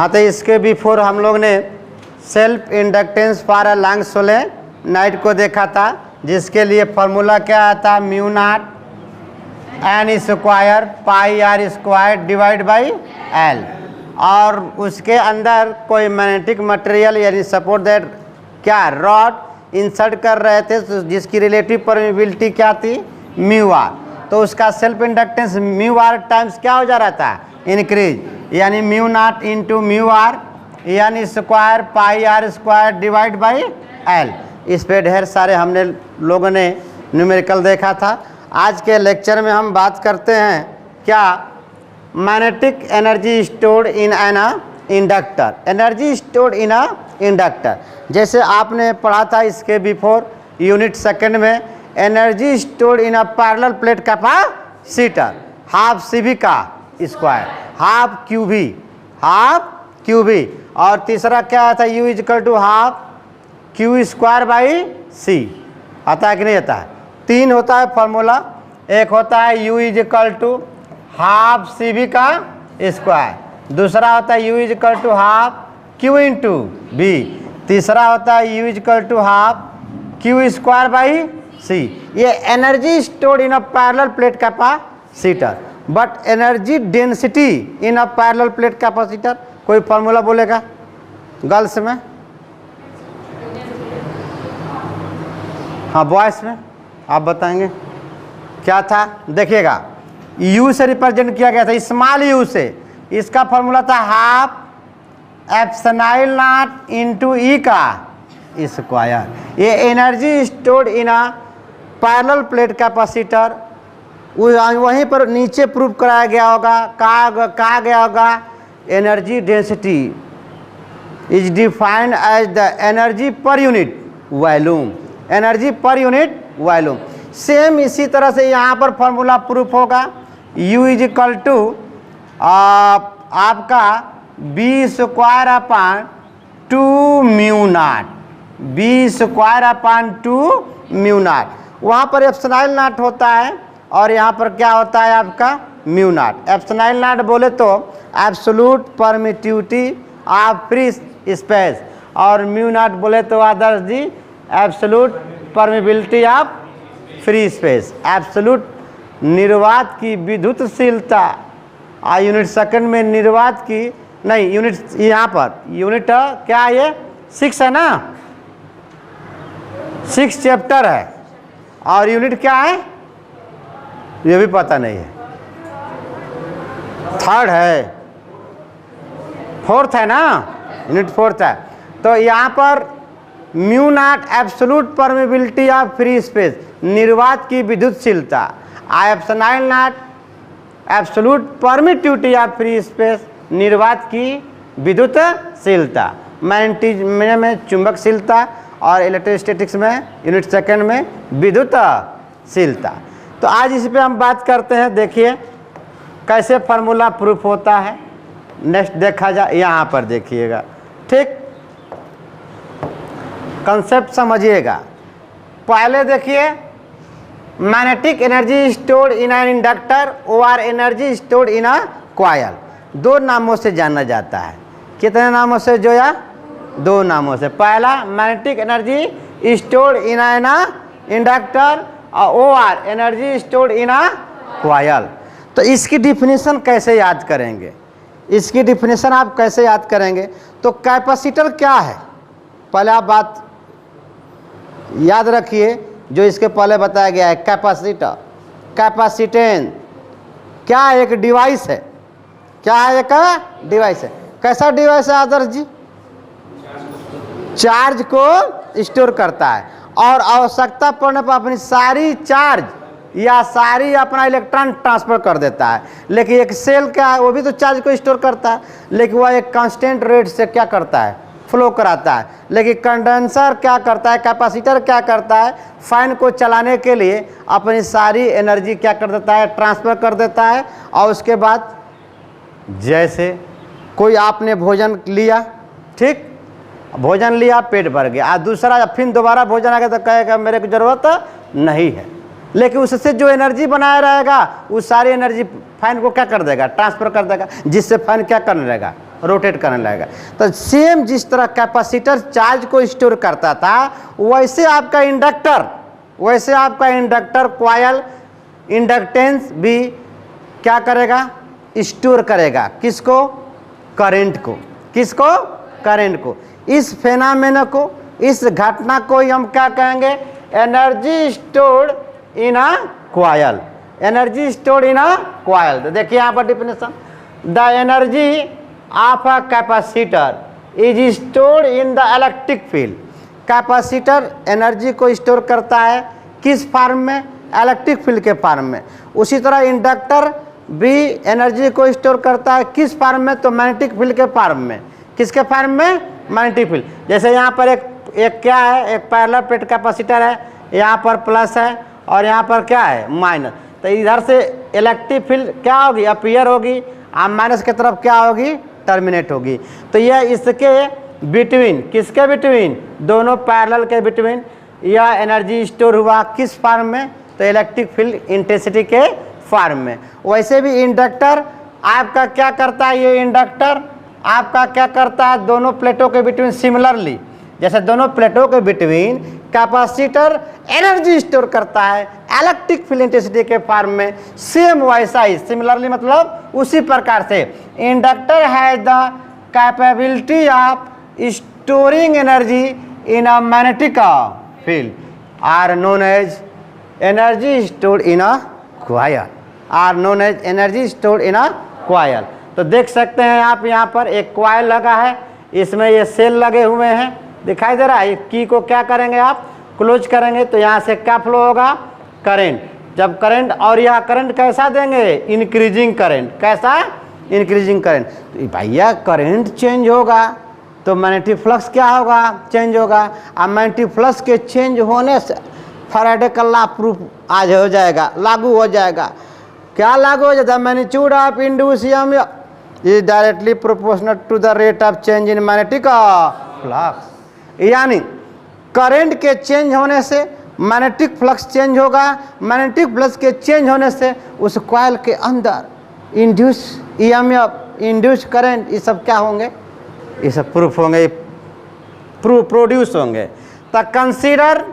हाँ, तो इसके बिफोर हम लोग ने self inductance for a long solenoid को देखा था, जिसके लिए फॉर्मूला क्या आता, mu naught N square pi R square divide by L. और उसके अंदर कोई मैग्नेटिक मटेरियल यानी सपोर्ट दैट क्या रॉड इंसर्ट कर रहे थे, तो जिसकी रिलेटिव परमिबिलिटी क्या थी, म्यू आर। तो उसका self inductance mu R times क्या हो जा रहा था, इंक्रीज, यानी mu naught into mu R यानी square pi R square divide by L. इस पे ढेर सारे हमने लोगों ने न्यूमेरिकल देखा था। आज के लेक्चर में हम बात करते हैं क्या, magnetic energy stored in an inductor, energy stored in a inductor. जैसे आपने पढ़ा था इसके बिफोर यूनिट सेकंड में, energy stored in a parallel plate capacitor half CV का स्क्वायर हाफ QV। और तीसरा क्या था, U is equal to half Q square by C। आता है कि नहीं आता है? 3 होता है फॉर्मूला, एक होता है U is equal to half CV का स्क्वायर, दूसरा होता है U is equal to half Q into B, तीसरा होता है U is equal to half Q square by C। ये energy stored in a parallel plate capacitor. But energy density in a parallel plate capacitor, कोई formula बोलेगा girls में? हाँ, boys में आप बताएंगे क्या था? देखिएगा, U से रिप्रेजेंट किया गया था, स्मॉल u से। इसका फॉर्मूला था half epsilon not into E का स्क्वायर। ये energy stored in a parallel plate capacitor, वहीं पर नीचे प्रूव कराया गया होगा, कहा गया होगा energy density is defined as the energy per unit volume, energy per unit volume. Same इसी तरह से यहाँ पर फॉर्मूला प्रूफ होगा, U इज इक्वल टू आपका B square upon 2 mu naught, B square upon 2 mu naught. वहाँ पर epsilon not होता है और यहाँ पर क्या होता है आपका म्यू नॉट। एप्सिलॉन नॉट बोले तो absolute permittivity of free space, और म्यू नॉट बोले तो आदर्श जी absolute permeability of free space, absolute निर्वात की विद्युतशीलता। यूनिट सेकंड में निर्वात की नहीं, यूनिट यहाँ पर यूनिट क्या है, ये 6 है ना, 6 चैप्टर है, और यूनिट क्या है ये भी पता नहीं है, 3rd है, 4th है ना, यूनिट 4th है। तो यहाँ पर mu naught absolute permeability of free space, निर्वात की विद्युतशीलता, epsilon naught absolute permittivity of free space, निर्वात की विद्युतशीलता। मैग्नेटिज्म में चुंबकशीलता और इलेक्ट्रोस्टैटिक्स में यूनिट सेकंड में विद्युतशीलता। तो आज इस पे हम बात करते हैं, देखिए कैसे फार्मूला प्रूफ होता है। नेक्स्ट देखा जाए, यहाँ पर देखिएगा, ठीक, कंसेप्ट समझिएगा। पहले देखिए, magnetic energy stored in an inductor और energy stored in a coil, 2 नामों से जाना जाता है। कितने नामों से जोया? 2 नामों से। पहला magnetic energy stored in an inductor और energy stored in a coil. तो इसकी डिफिनीशन कैसे याद करेंगे? इसकी डिफिनीशन आप कैसे याद करेंगे? तो कैपेसिटर क्या है, पहले आप बात याद रखिए जो इसके पहले बताया गया है। कैपेसिटर, कैपेसिटेंस क्या एक डिवाइस है, क्या है, एक डिवाइस है। कैसा डिवाइस है आदर्श जी? चार्ज को स्टोर करता है और आवश्यकता पड़ने पर अपनी सारी चार्ज या सारी अपना इलेक्ट्रॉन ट्रांसफर कर देता है। लेकिन एक सेल क्या है, वो भी तो चार्ज को स्टोर करता है, लेकिन वह एक कांस्टेंट रेट से क्या करता है, फ्लो कराता है। लेकिन कंडेंसर क्या करता है, कैपेसिटर क्या करता है, फैन को चलाने के लिए अपनी सारी एनर्जी क्या कर देता है, ट्रांसफर कर देता है। और उसके बाद जैसे कोई आपने भोजन लिया, ठीक, भोजन लिया, पेट भर गया, दूसरा फिर दोबारा भोजन आ गया तो कहेगा मेरे को ज़रूरत नहीं है, लेकिन उससे जो एनर्जी बनाया रहेगा उस सारी एनर्जी फैन को क्या कर देगा, ट्रांसफर कर देगा, जिससे फैन क्या करने रहेगा, रोटेट करने लगेगा। तो सेम जिस तरह कैपेसिटर चार्ज को स्टोर करता था, वैसे आपका इंडक्टर कॉइल इंडक्टेंस भी क्या करेगा, स्टोर करेगा। किसको? करंट को। किसको? करंट को। इस फेनामेना को, इस घटना को हम क्या कहेंगे? Energy stored in a coil. Energy stored in a coil. तो देखिए यहाँ पर definition, the energy of a capacitor is stored in the electric field. Capacitor energy को स्टोर करता है किस फॉर्म में? इलेक्ट्रिक फील्ड के फॉर्म में। उसी तरह इंडक्टर भी एनर्जी को स्टोर करता है किस फॉर्म में? तो मैग्नेटिक फील्ड के फॉर्म में। किसके फॉर्म में? Magnetic field. जैसे यहाँ पर एक क्या है, एक पैरेलल प्लेट कैपेसिटर है, यहाँ पर प्लस है और यहाँ पर क्या है? माइनस। तो इधर से इलेक्ट्रिक फील्ड क्या होगी? अपीयर होगी, और माइनस की तरफ क्या होगी? टर्मिनेट होगी। तो यह इसके बिटवीन, किसके बिटवीन? दोनों पैरेलल के बिटवीन यह एनर्जी स्टोर हुआ किस फॉर्म में? तो इलेक्ट्रिक फील्ड इंटेंसिटी के फॉर्म में। वैसे भी इंडक्टर आपका क्या करता है? ये इंडक्टर आपका क्या करता है? दोनों प्लेटों के बिटवीन सिमिलरली, जैसे दोनों प्लेटों के बिटवीन कैपेसिटर एनर्जी स्टोर करता है इलेक्ट्रिक फील्ड इंटेंसिटी के फॉर्म में, सेम वैसा ही, सिमिलरली मतलब उसी प्रकार से inductor has the capability of storing energy in a magnetic field are known as energy stored in a coil. Are known as energy stored in a coil. तो देख सकते हैं आप, यहाँ पर एक कॉइल लगा है, इसमें ये सेल लगे हुए हैं, दिखाई दे रहा है। की को क्या करेंगे आप? क्लोज करेंगे तो यहाँ से क्या फ्लो होगा? करंट। जब करंट, और यह करंट कैसा देंगे? Increasing current. कैसा? Increasing current. तो भैया करंट चेंज होगा तो मैग्नेटिक फ्लक्स क्या होगा? चेंज होगा। अब मैग्नेटिक फ्लक्स के चेंज होने से फैराडे का लॉ प्रूफ आज हो जाएगा, लागू हो जाएगा। क्या लागू हो जाता है? Magnitude of induce EMF is directly proportional to the rate of change in magnetic flux. यानी करंट के चेंज होने से मैग्नेटिक फ्लक्स चेंज होगा, मैग्नेटिक फ्लक्स के चेंज होने से उस कॉइल के अंदर इंड्यूस ईएमएफ, इंड्यूस करंट, ये सब क्या होंगे? ये सब प्रूफ होंगे, प्रोड्यूस होंगे। तो consider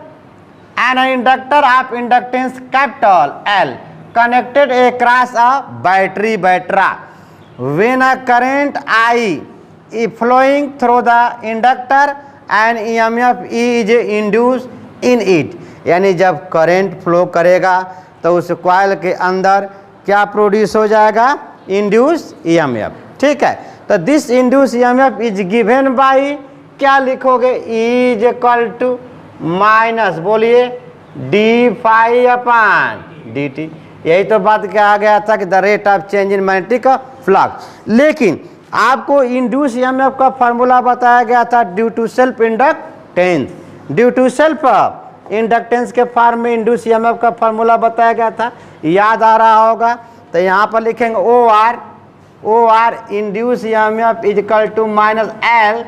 an inductor of inductance capital L connected across a battery when a current I is flowing through the inductor and EMF E is induced in it। यानी जब करंट फ्लो करेगा तो उस coil के अंदर क्या प्रोड्यूस हो जाएगा? Induce EMF. ठीक है। तो this induce EMF is given by, क्या लिखोगे? इज इक्वल टू माइनस, बोलिए, d phi upon d t. यही तो बात कहा गया था कि the rate of change in magnetic flux. लेकिन आपको इंड्यूस ईएमएफ का फार्मूला बताया गया था due to self inductance. Due to self inductance के फॉर्म में इंड्यूस ईएमएफ का फार्मूला बताया गया था, याद आ रहा होगा। तो यहाँ पर लिखेंगे O R induce EMF is equal to minus L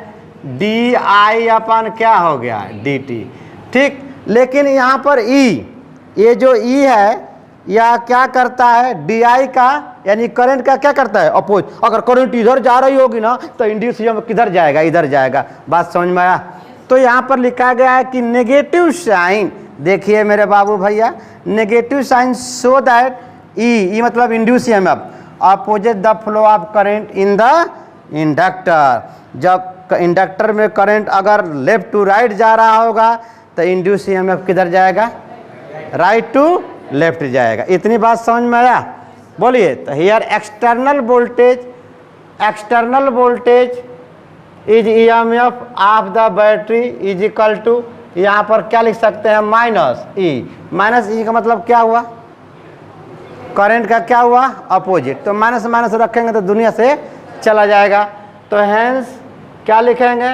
D I upon क्या हो गया? D T. ठीक। लेकिन यहाँ पर ई, ये जो ई है या क्या करता है? डी आई का यानी करंट का क्या करता है? अपोज। अगर करंट इधर जा रही होगी ना तो इंड्यूस ईएमएफ किधर जाएगा? इधर जाएगा। बात समझ में आया? तो यहाँ पर लिखा गया है कि नेगेटिव साइन, देखिए मेरे बाबू भैया, नेगेटिव साइन सो दैट ई मतलब induce EMF opposite the flow of current in the inductor. जब इंडक्टर में करंट अगर लेफ्ट टू राइट जा रहा होगा तो इंड्यूस ईएमएफ किधर जाएगा? राइट टू लेफ्ट जाएगा। इतनी बात समझ में आया? बोलिए। तो here external voltage is EMF of the battery is equal to, यहाँ पर क्या लिख सकते हैं? माइनस ई। माइनस ई का मतलब क्या हुआ? करंट का क्या हुआ? अपोजिट। तो माइनस माइनस रखेंगे तो दुनिया से चला जाएगा। तो हैंस क्या लिखेंगे?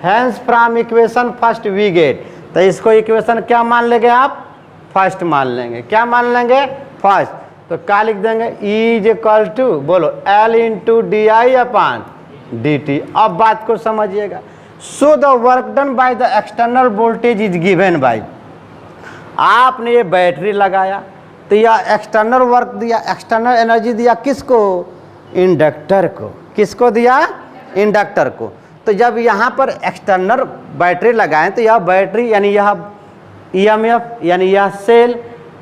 Hence from equation first we get. तो इसको इक्वेशन क्या मान लेंगे आप? फर्स्ट मान लेंगे। क्या मान लेंगे? फर्स्ट। तो क्या लिख देंगे? ई इज इक्वल टू, बोलो, L into D I upon d T. अब बात को समझिएगा। सो the work done by the external voltage is given bye, आपने ये बैटरी लगाया तो यह एक्सटर्नल वर्क दिया, एक्सटर्नल एनर्जी दिया किसको? इंडक्टर को। किसको दिया? इंडक्टर को। तो जब यहाँ पर एक्सटर्नल बैटरी लगाएं तो यह बैटरी यानी यह ईएमएफ यानी यह सेल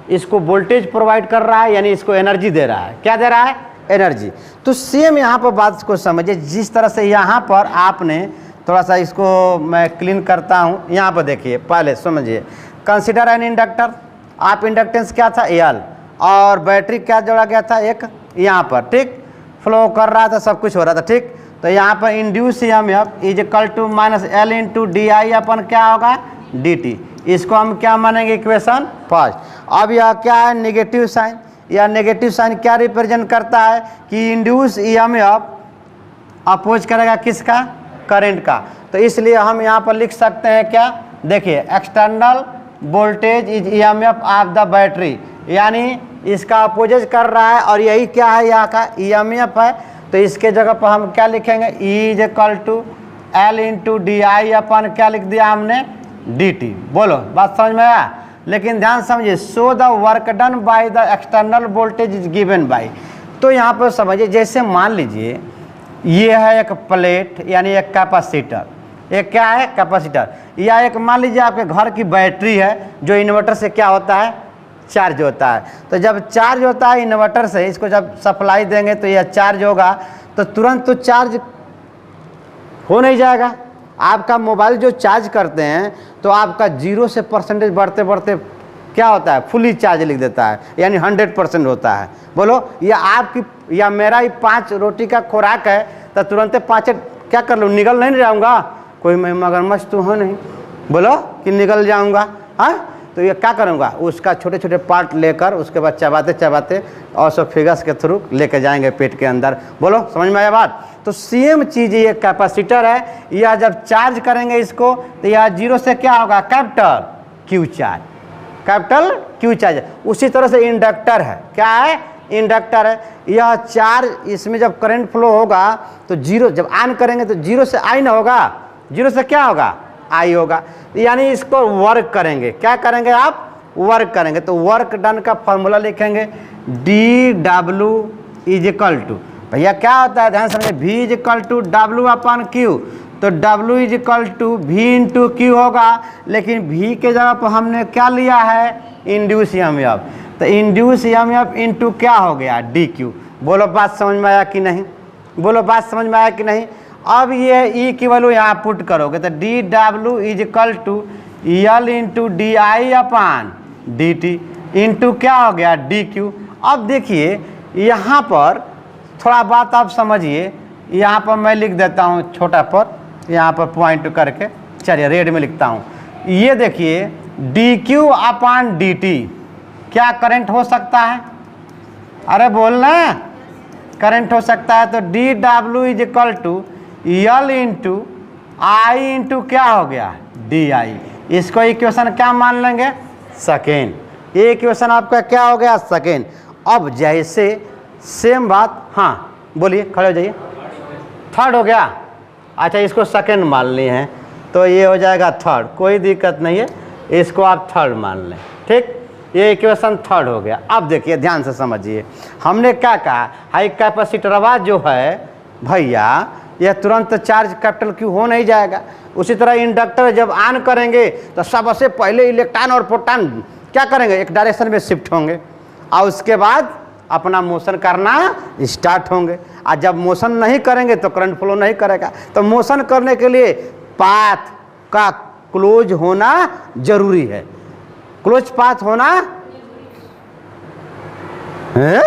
इसको वोल्टेज प्रोवाइड कर रहा है, यानी इसको एनर्जी दे रहा है। क्या दे रहा है? एनर्जी। तो सेम यहाँ पर बात को समझिए, जिस तरह से यहाँ पर आपने थोड़ा सा इसको मैं क्लीन करता हूँ। यहाँ पर देखिए, पहले समझिए, कंसिडर एन इंडक्टर। आप इंडक्टेंस क्या था? एल, और बैटरी क्या जोड़ा गया था? एक यहाँ पर, ठीक, फ्लो कर रहा था, सब कुछ हो रहा था, ठीक। तो यहाँ पर induce EMF is equal to minus L into D I upon क्या होगा? D T. इसको हम क्या मानेंगे? Equation first. अब यह क्या है? Negative sign. यह नेगेटिव साइन क्या रिप्रेजेंट करता है कि इंड्यूस ईएमएफ अपोज करेगा किसका? करंट का। तो इसलिए हम यहाँ पर लिख सकते हैं क्या? देखिए, external voltage is EMF of the battery, यानी इसका अपोजिट कर रहा है, और यही क्या है? यहाँ का ईएमएफ है। तो इसके जगह पर हम क्या लिखेंगे? E is equal to L into D I upon क्या लिख दिया हमने? D T. बोलो, बात समझ में आया? लेकिन ध्यान समझिए, so the work done by the external voltage is given by. तो यहाँ पर समझिए, जैसे मान लीजिए ये है एक प्लेट यानी एक कैपेसिटर, एक क्या है? कैपेसिटर। या एक मान लीजिए आपके घर की बैटरी है जो इन्वर्टर से क्या होता है? चार्ज होता है। तो जब चार्ज होता है इन्वर्टर से, इसको जब सप्लाई देंगे तो यह चार्ज होगा, तो तुरंत तो चार्ज हो नहीं जाएगा। आपका मोबाइल जो चार्ज करते हैं तो आपका 0 से परसेंटेज बढ़ते बढ़ते क्या होता है? फुली चार्ज लिख देता है, यानी 100% होता है। बोलो, या आपकी या मेरा ही 5 रोटी का खुराक है तो तुरंत 5 क्या कर लूँ? निगल नहीं जाऊँगा? कोई मैं मगरमच्छ तो हो नहीं, बोलो, कि निगल जाऊँगा? हाँ, तो ये क्या करूँगा? उसका छोटे छोटे पार्ट लेकर उसके बाद चबाते चबाते ऑसोफेगस के थ्रू लेके जाएंगे पेट के अंदर। बोलो, समझ में आया बात? तो सेम चीज़ ये कैपेसिटर है, यह जब चार्ज करेंगे इसको तो यह 0 से क्या होगा? Capital Q charge, capital Q charge. उसी तरह से इंडक्टर है, क्या है? इंडक्टर है। यह चार्ज, इसमें जब करंट फ्लो होगा तो 0, जब ऑन करेंगे तो 0 से आई ना होगा, 0 से क्या होगा? आई होगा। यानी इसको वर्क करेंगे। क्या करेंगे आप? वर्क करेंगे। तो वर्क डन का फॉर्मूला लिखेंगे, d W is equal to, भैया क्या होता है? ध्यान समझिए, V इज इक्वल टू डब्ल्यू अपन क्यू। तो W is equal to V into q होगा, लेकिन V के जगह पर हमने क्या लिया है? Induce EMF. तो इंड्यूस ईएमएफ इंटू क्या हो गया? D Q. बोलो, बात समझ में आया कि नहीं? बोलो, बात समझ में आया कि नहीं? अब ये ई की वैल्यू यहाँ पुट करोगे तो d W is equal to L into D I upon d t into क्या हो गया? D q. अब देखिए यहाँ पर थोड़ा बात आप समझिए, यहाँ पर मैं लिख देता हूँ छोटा पर, यहाँ पर पॉइंट करके, चलिए रेड में लिखता हूँ। ये देखिए, डी क्यू अपान डी टी क्या करंट हो सकता है? अरे बोलना, करंट हो सकता है। तो d W is equal to L into I into क्या हो गया? D I. इसको इक्वेशन क्या मान लेंगे? सेकेंड। ये इक्वेशन आपका क्या हो गया? सेकेंड। अब जैसे सेम बात, हाँ बोलिए, खड़े हो जाइए। थर्ड हो गया? अच्छा, इसको सेकेंड मान लिए हैं तो ये हो जाएगा थर्ड, कोई दिक्कत नहीं है, इसको आप थर्ड मान लें, ठीक। ये इक्वेशन थर्ड हो गया। अब देखिए ध्यान से समझिए, हमने क्या कहा? हाई कैपेसिटरवा जो है भैया, यह तुरंत चार्ज कैपिटल क्यू हो नहीं जाएगा। उसी तरह इंडक्टर जब ऑन करेंगे तो सबसे पहले इलेक्ट्रॉन और प्रोटॉन क्या करेंगे? एक डायरेक्शन में शिफ्ट होंगे और उसके बाद अपना मोशन करना स्टार्ट होंगे। और जब मोशन नहीं करेंगे तो करंट फ्लो नहीं करेगा। तो मोशन करने के लिए पाथ का क्लोज होना जरूरी है। क्लोज पाथ होना है,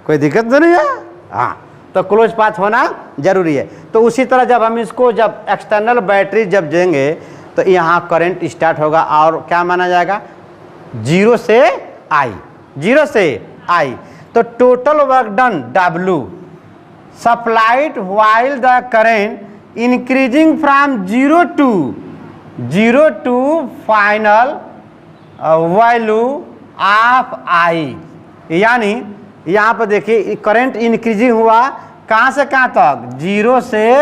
कोई दिक्कत तो नहीं है? हाँ, तो क्लोज पाथ होना जरूरी है। तो उसी तरह जब हम इसको जब एक्सटर्नल बैटरी जब देंगे तो यहाँ करंट स्टार्ट होगा और क्या माना जाएगा? 0 से आई, 0 से आई। तो total work done W supplied while the current increasing from 0 to final value of I. यानी यहाँ पर देखिए करंट इंक्रीजिंग हुआ कहाँ से कहाँ तक? 0 से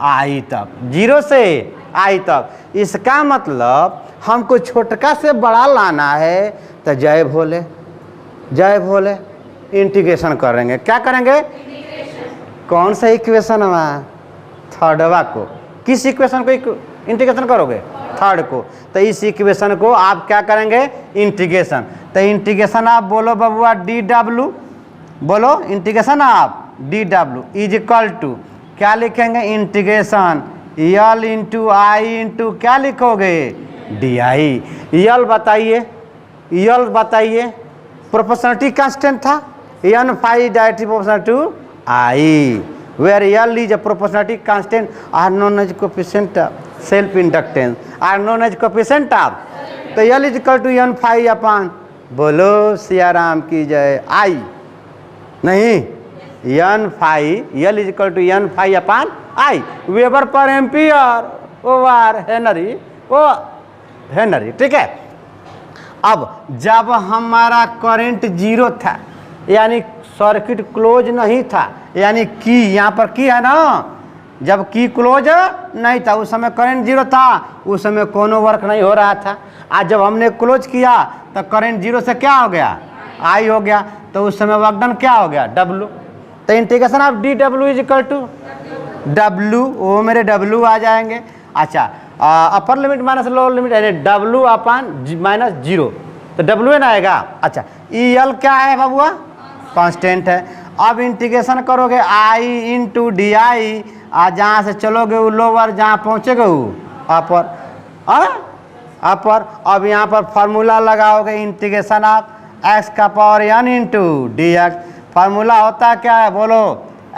आई तक, 0 से आई तक। इसका मतलब हमको छोटका से बड़ा लाना है तो जय भोले, जय भोले इंटीग्रेशन करेंगे। क्या करेंगे? कौन सा इक्वेशन है? थर्डवा को। किस इक्वेशन को इंटीग्रेशन करोगे? थर्ड को। तो इस इक्वेशन को आप क्या करेंगे? इंटीग्रेशन। तो इंटीग्रेशन आप बोलो बबुआ डी डब्ल्यू, बोलो इंटीग्रेशन आप D W is equal to क्या लिखेंगे? Integration L into I into क्या लिखोगे? D I. यल बताइए, यल बताइए, प्रोपोर्शनलिटी कांस्टेंट था N phi directly proportional to I, where L is a proportionality constant are known as coefficient of self inductance, are known as coefficient of, तो L is equal to n phi upon, बोलो सियाराम की जय, I नहीं n phi, L is equal to n phi upon I, weber per ampere over henry, oh henry. ठीक है। अब जब हमारा करंट जीरो था, यानी सर्किट क्लोज नहीं था, यानी की यहाँ पर की है ना, जब की क्लोज नहीं था उस समय करंट जीरो था, उस समय कोनो वर्क नहीं हो रहा था। आज जब हमने क्लोज किया तो करंट जीरो से क्या हो गया? आई हो गया, तो उस समय वर्क डन क्या हो गया? डब्लू। तो integration of D W is equal to W, वो मेरे डब्लू आ जाएंगे। अच्छा, upper limit minus lower limit यानी डब्लू अपान माइनस जीरो, तो डब्लू एन आएगा। अच्छा, ई एल क्या है बबुआ? कांस्टेंट है। अब इंटीग्रेशन करोगे आई इंटू डी आई, जहाँ से चलोगे वो लोअर, जहाँ पहुँचेगे वो अपर, अपर। अब यहाँ पर फार्मूला लगाओगे इंटीग्रेशन ऑफ एक्स का power n into d x. Formula होता क्या है बोलो?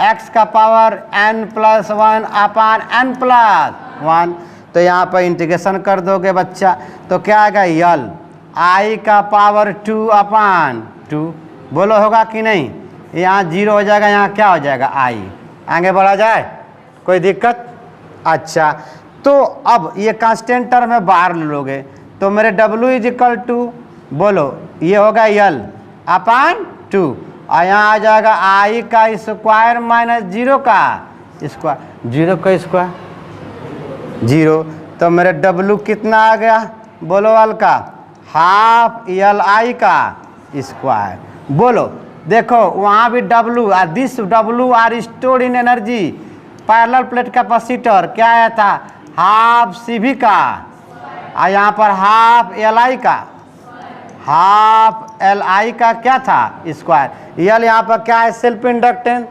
एक्स का power n plus one upon n plus one. तो यहाँ पर इंटीग्रेशन कर दोगे बच्चा, तो क्या आएगा? यल आई का पावर टू अपान टू, बोलो होगा कि नहीं? यहाँ जीरो हो जाएगा, यहाँ क्या हो जाएगा? आई। आगे बढ़ा जाए, कोई दिक्कत? अच्छा, तो अब ये कांस्टेंट टर्म में बाहर लोगे, तो मेरे डब्ल्यू इज इक्वल टू, बोलो ये होगा यल अपान टू, और यहाँ आ जाएगा आई का स्क्वायर माइनस जीरो का स्क्वायर, जीरो का स्क्वायर जीरो। तो मेरे डब्ल्यू कितना आ गया? बोलो वाल का हाफ यल आई का स्क्वायर। बोलो देखो वहाँ भी W, this W R stored in energy parallel plate capacitor क्या आया था? हाफ सी वी का, और यहाँ पर हाफ एल आई का, हाफ एल आई का क्या था? स्क्वायर। यल यहाँ पर क्या है? सेल्फ इंडक्टेंस,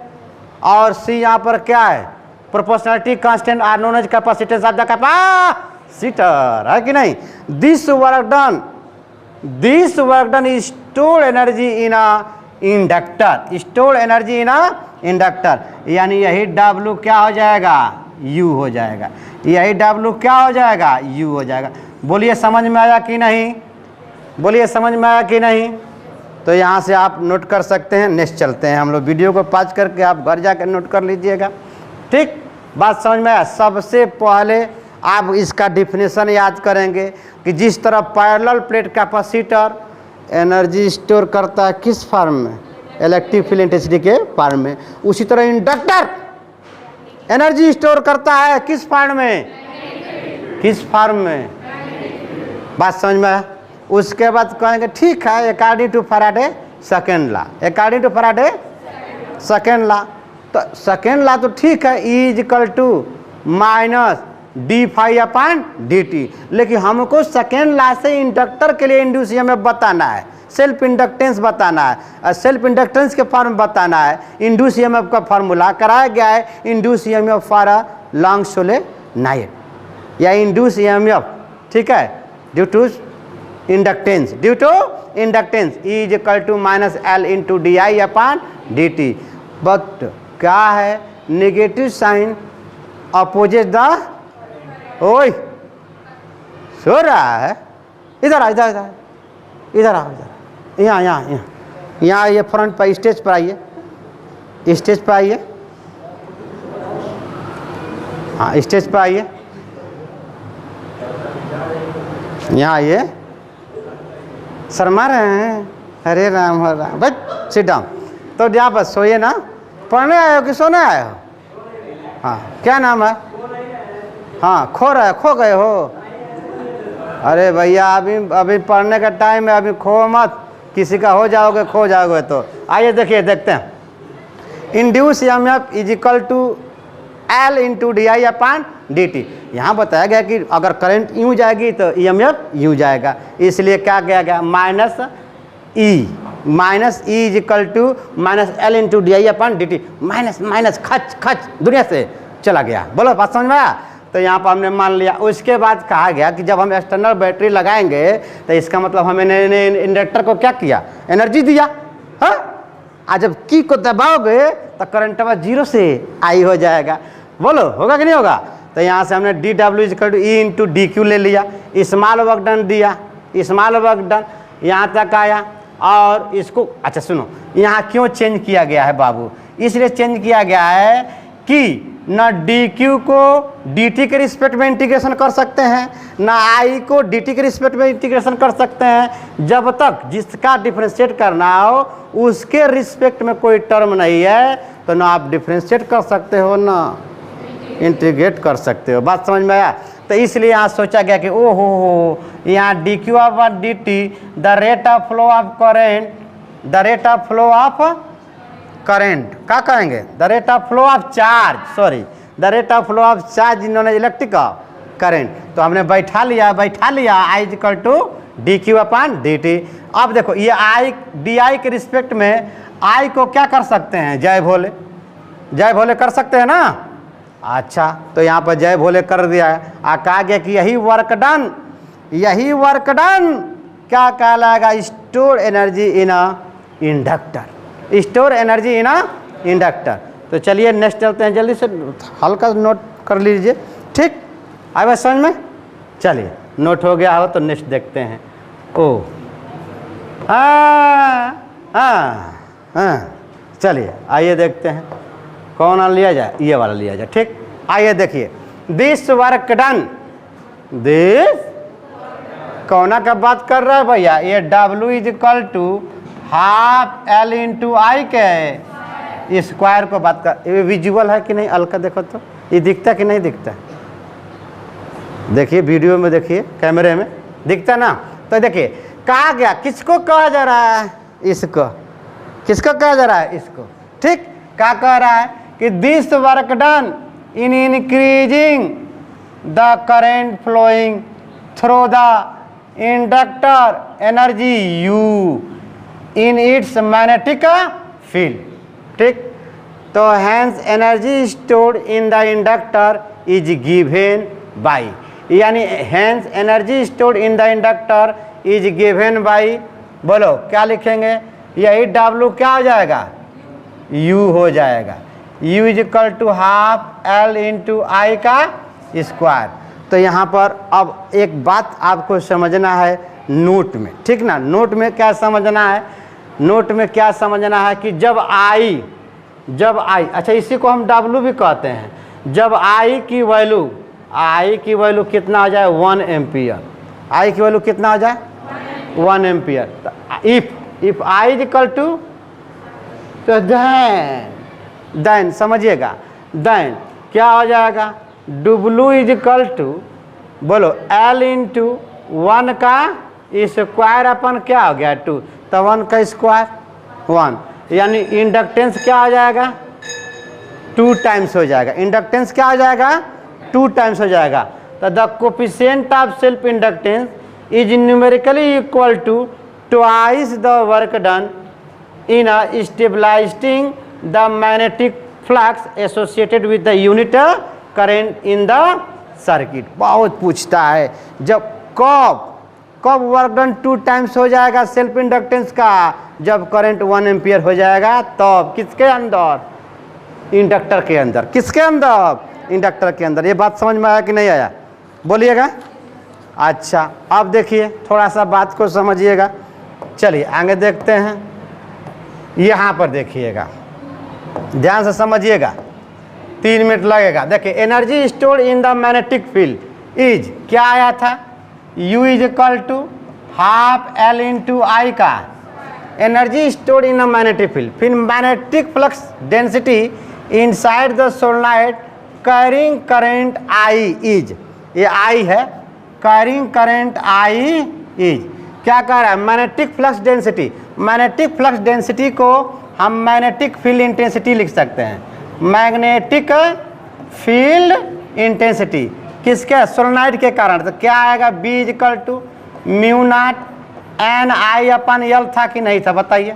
और सी यहाँ पर क्या है? Proportionality constant are known as capacitance of the capacitor, है कि नहीं? This work done is stored energy in a inductor, stored energy in a inductor, यानी यही डब्लू क्या हो जाएगा? यू हो जाएगा। यही डब्लू क्या हो जाएगा? यू हो जाएगा। बोलिए समझ में आया कि नहीं? बोलिए समझ में आया कि नहीं? तो यहाँ से आप नोट कर सकते हैं। नेक्स्ट चलते हैं हम लोग, वीडियो को पॉज करके आप घर जाकर नोट कर लीजिएगा। ठीक, बात समझ में आया? सबसे पहले आप इसका डिफिनेशन याद करेंगे कि जिस तरह parallel plate capacitor energy store करता है किस फॉर्म में? इलेक्ट्रिक फील्ड इंटेंसिटी के फॉर्म में, उसी तरह इंडक्टर एनर्जी स्टोर करता है किस फॉर्म में? किस फॉर्म में? बात समझ में आया? उसके बाद कहेंगे ठीक है according to Faraday second law, according to Faraday second law, तो सेकेंड ला तो ठीक है, E is equal to minus d phi upon d t, लेकिन हमको सेकेंड ला से इंडक्टर के लिए इंड्यूस ईएमएफ बताना है, सेल्फ इंडक्टेंस बताना है, और सेल्फ इंडक्टेंस के फॉर्म बताना है। इंड्यूस ईएमएफ का फार्मूला कराया गया है induce EMF for a long solenoid या इंड्यूस ईएमएफ, ठीक है, due to inductance, due to inductance E is equal to minus L into D I upon d t. But क्या है? नेगेटिव साइन अपोजिट द, ओए सो रहा है, इधर आ, इधर इधर इधर आओ, इधर यहाँ यहाँ यहाँ यहाँ आइए, फ्रंट पर स्टेज पर आइए, स्टेज पर आइए, हाँ स्टेज पर आइए, यहाँ आइए। शर्मा रहे हैं? हरे राम हो राम, बस सिट डाउन। तो यहाँ पर सोइए ना, पढ़ने आए हो कि सोने आए हो? हाँ, क्या नाम है? हाँ, खो गए हो? अरे भैया अभी पढ़ने का टाइम है, अभी खो मत, किसी का हो जाओगे खो जाओगे। तो आइए देखिए, देखते हैं induce EMF is equal to L into di/dt। यहाँ बताया गया कि अगर करंट यूँ जाएगी तो EMF यूँ जाएगा, इसलिए क्या किया गया minus E is equal to -L into di/dt। Minus minus खच खच दुनिया से चला गया। बोलो बात समझ में आया? तो यहाँ पर हमने मान लिया। उसके बाद कहा गया कि जब हम एक्सटर्नल बैटरी लगाएंगे तो इसका मतलब हमने इंडक्टर को क्या किया, एनर्जी दिया। हाँ, आज जब की को दबाओगे तो करंट जीरो से आई हो जाएगा। बोलो होगा कि नहीं होगा? तो यहाँ से हमने dW equal to E into DQ ले लिया, स्मॉल वर्क डन दिया, स्मॉल वर्क डन यहाँ तक आया। और इसको अच्छा सुनो, यहाँ क्यों चेंज किया गया है बाबू? इसलिए चेंज किया गया है कि ना DQ को DT के रिस्पेक्ट में इंटीग्रेशन कर सकते हैं, ना I को DT के रिस्पेक्ट में इंटीग्रेशन कर सकते हैं। जब तक जिसका डिफ्रेंशिएट करना हो उसके रिस्पेक्ट में कोई टर्म नहीं है तो ना आप डिफ्रेंशिएट कर सकते हो ना इंटीग्रेट कर सकते हो। बात समझ में आया? तो इसलिए यहाँ सोचा गया कि ओहो यहाँ DQ और DT the rate of flow of current, the rate of flow of current क्या कहेंगे, the rate of flow of charge, sorry the rate of flow of charge इन्होंने इलेक्ट्रिक करेंट। तो हमने बैठा लिया I इक्वल टू DQ/dt। अब देखो ये I DI के रिस्पेक्ट में I को क्या कर सकते हैं, जय भोले कर सकते हैं ना। अच्छा तो यहाँ पर जय भोले कर दिया है। कहा गया कि यही वर्क डन क्या कहलाएगा, store energy in a inductor, store energy in a inductor. तो चलिए नेक्स्ट चलते हैं, जल्दी से हल्का नोट कर लीजिए, ठीक आए बात समझ में? चलिए नोट हो गया हो तो नेक्स्ट देखते हैं। ओ चलिए आइए देखते हैं कौन सा लिया जाए, ये वाला लिया जाए, ठीक। आइए देखिए, दिस वर्क डन, दिस कौना का बात कर रहा है भैया, ये W is equal to half L into I के स्क्वायर को बात कर। ये विजुअल है कि नहीं, हल्का देखो तो ये दिखता कि नहीं दिखता, देखिए वीडियो में, देखिए कैमरे में दिखता ना। तो देखिए कहा गया, किसको कहा जा रहा है, इसको, किसको कहा जा रहा है, इसको, ठीक। क्या कह रहा है कि this work done in increasing the current flowing through the inductor energy U in its magnetic field, ठीक। तो hence energy stored in the inductor is given by, यानी hence energy stored in the inductor is given by, बोलो क्या लिखेंगे, यही W क्या हो जाएगा, U हो जाएगा। U is equal to half L into I का स्क्वायर। तो यहाँ पर अब एक बात आपको समझना है नोट में, ठीक ना। नोट में क्या समझना है, नोट में क्या समझना है कि जब I, अच्छा इसी को हम W भी कहते हैं, जब I की वैल्यू कितना हो जाए, 1 एम्पियर, I की वैल्यू कितना हो जाए 1 ampere. If I is equal to, तो देन समझिएगा, देन क्या हो जाएगा, W इज इक्वल टू, बोलो L इंटू 1 का स्क्वायर अपन क्या हो गया 2, तो 1 का स्क्वायर 1, यानी इंडक्टेंस क्या हो जाएगा 2 टाइम्स हो जाएगा, इंडक्टेंस क्या हो जाएगा 2 टाइम्स हो जाएगा। तो the coefficient of self inductance is numerically equal to twice the work done in stabilizing the magnetic flux associated with the unit current in the circuit। बहुत पूछता है, जब कब वर्क डन 2 टाइम्स हो जाएगा सेल्फ इंडक्टेंस का, जब current 1 ampere हो जाएगा तब। किसके अंदर, इंडक्टर के अंदर, किसके अंदर, इंडक्टर के अंदर। ये बात समझ में आया कि नहीं आया, बोलिएगा। अच्छा अब देखिए थोड़ा सा बात को समझिएगा, चलिए आगे देखते हैं। यहाँ पर देखिएगा, ध्यान से समझिएगा, 3 मिनट लगेगा। देखिए energy store in the magnetic field is क्या आया था, U is equal to half L into I का energy store in a magnetic field. फिर magnetic flux density inside the solenoid carrying current I is, ये I है, carrying current I is क्या कह रहा है, magnetic flux density. Magnetic flux density को हम मैग्नेटिक फील्ड इंटेंसिटी लिख सकते हैं। मैग्नेटिक फील्ड इंटेंसिटी किसके? सोलेनोइड के कारण। तो क्या आएगा? B equal to mu naught N I upon L था कि नहीं था बताइए।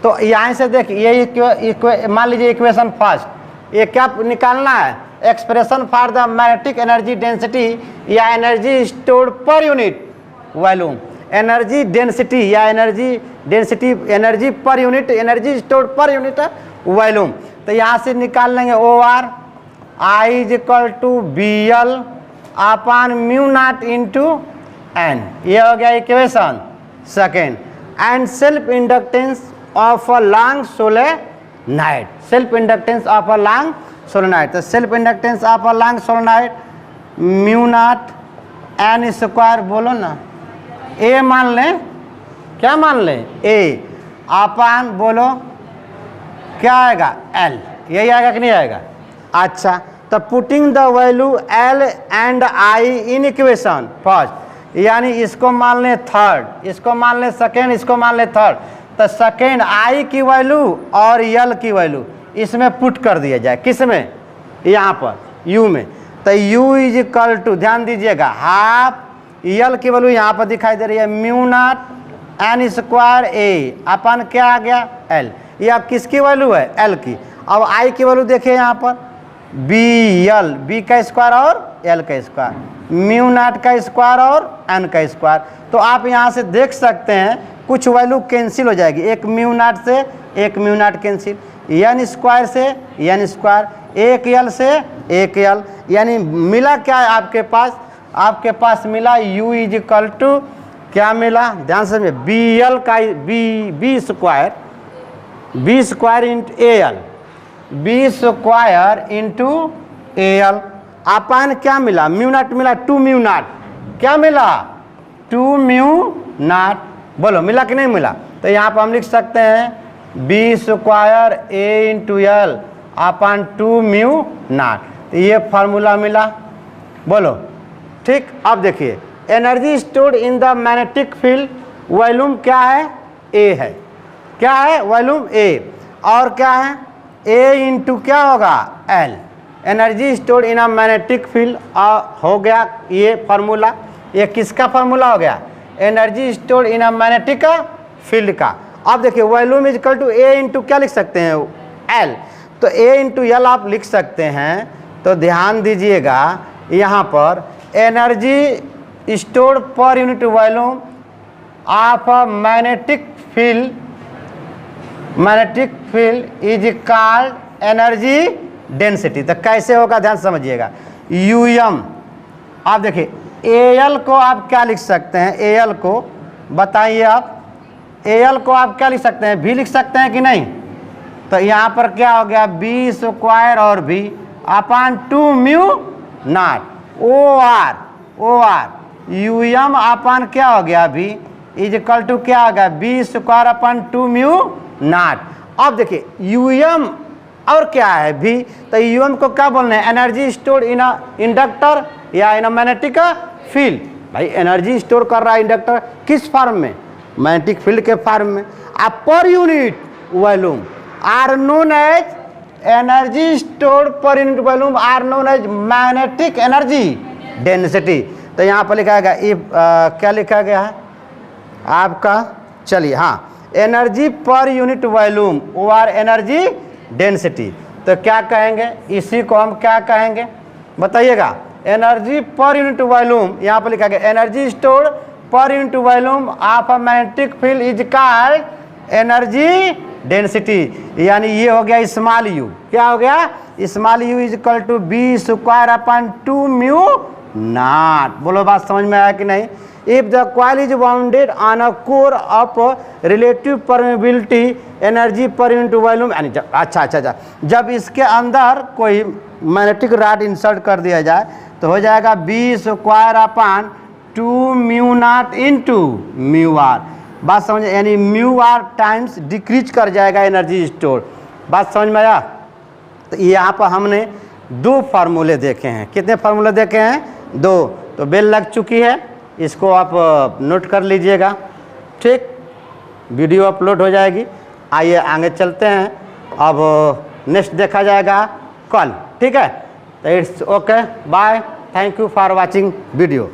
तो यहाँ से देखिए ये मान लीजिए इक्वेशन फर्स्ट, ये क्या निकालना है? Expression for the magnetic energy density या energy stored per unit volume. Energy density या energy density, energy per unit, energy stored per unit volume. तो यहाँ से निकाल लेंगे O R I is equal to B L upon mu naught into N. ये हो गया equation second. And self inductance of a long solenoid, self inductance of a long solenoid. तो self inductance of a long solenoid mu naught N square, बोलो ना, ए मान लें, क्या मान लें? ए अपॉन बोलो क्या आएगा? एल। यही आएगा कि नहीं आएगा? अच्छा, तो putting the value L and I in equation first, यानी इसको मान लें थर्ड, इसको मान लें सेकेंड, इसको मान लें थर्ड। तो सेकेंड आई की वैल्यू और एल की वैल्यू इसमें पुट कर दिया जाए। किस में? यहाँ पर यू में। तो यू इज इक्वल टू, ध्यान दीजिएगा, हाफ एल की वैल्यू यहाँ पर दिखाई दे रही है म्यू नॉट एन स्क्वायर ए अपन क्या आ गया? एल। ये अब किसकी वैल्यू है? एल की। अब आई की वैल्यू देखिए यहाँ पर बी एल, बी का स्क्वायर और एल का स्क्वायर, म्यू नॉट का स्क्वायर और एन का स्क्वायर। तो आप यहाँ से देख सकते हैं कुछ वैल्यू कैंसिल हो जाएगी, एक म्यू नॉट से एक mu naught cancel, N square से एन स्क्वायर, एक एल से एक एल, यानी मिला क्या है आपके पास? आपके पास मिला u इज इक्वल टू क्या मिला? ध्यान से बी एल का B square into A L, B square into A L अपन क्या मिला? म्यू नॉट मिला, 2 म्यू नॉट, क्या मिला? 2 म्यू नॉट। बोलो मिला कि नहीं मिला? तो यहाँ पर हम लिख सकते हैं B square A into L upon 2 mu naught. तो ये फार्मूला मिला, बोलो ठीक। अब देखिए energy stored in the magnetic field volume क्या है? ए है। क्या है? Volume A. और क्या है? ए इंटू क्या होगा? L. Energy stored in a magnetic field हो गया ये फार्मूला। ये किसका फार्मूला हो गया? Energy stored in a magnetic field का। अब देखिए volume is equal to A into क्या लिख सकते हैं? एल। तो ए इंटू एल आप लिख सकते हैं। तो ध्यान दीजिएगा यहाँ पर energy stored per unit volume of a magnetic field is called energy density. तो कैसे होगा ध्यान समझिएगा। यूएम, आप देखिए एल को आप क्या लिख सकते हैं? एल को बताइए आप, एल को आप क्या लिख सकते हैं? भी लिख सकते हैं कि नहीं? तो यहाँ पर क्या हो गया? बी स्क्वायर और भी upon 2 mu naught O R U M अपन क्या हो गया? बी इज इक्वल टू क्या हो गया? B square upon 2 mu naught. अब देखिए यू एम और क्या है? भी। तो यू एम को क्या बोलना है? Energy stored in a inductor या इन अ मैग्नेटिक फील्ड। भाई एनर्जी स्टोर कर रहा है इंडक्टर किस फॉर्म में? मैग्नेटिक फील्ड के फॉर्म में। अब per unit volume are known as energy stored per unit volume are known as magnetic energy density. तो यहाँ पर लिखा गया क्या लिखा गया है आपका? चलिए हाँ, एनर्जी पर यूनिट वॉल्यूम वो आर एनर्जी डेंसिटी। तो क्या कहेंगे? इसी को हम क्या कहेंगे बताइएगा? एनर्जी पर यूनिट वॉल्यूम, यहाँ पर लिखा गया energy stored per unit volume of a magnetic field is called energy density. यानी ये हो गया स्मॉल यू। क्या हो गया? Small U is equal to B square upon 2 mu naught. बोलो बात समझ में आया कि नहीं? If the coil is bounded on a core of relative permeability energy per unit volume, अच्छा, जब इसके अंदर कोई मैग्नेटिक रॉड इंसर्ट कर दिया जाए तो हो जाएगा B square upon 2 mu naught into mu R. बात समझ, यानी म्यू आर टाइम्स डिक्रीज कर जाएगा एनर्जी स्टोर। बात समझ में आया? तो यहाँ पर हमने 2 फार्मूले देखे हैं। कितने फार्मूले देखे हैं? 2। तो बेल लग चुकी है, इसको आप नोट कर लीजिएगा। ठीक, वीडियो अपलोड हो जाएगी। आइए आगे चलते हैं। अब नेक्स्ट देखा जाएगा कल, ठीक है। तो it's okay, bye, thank you for watching video.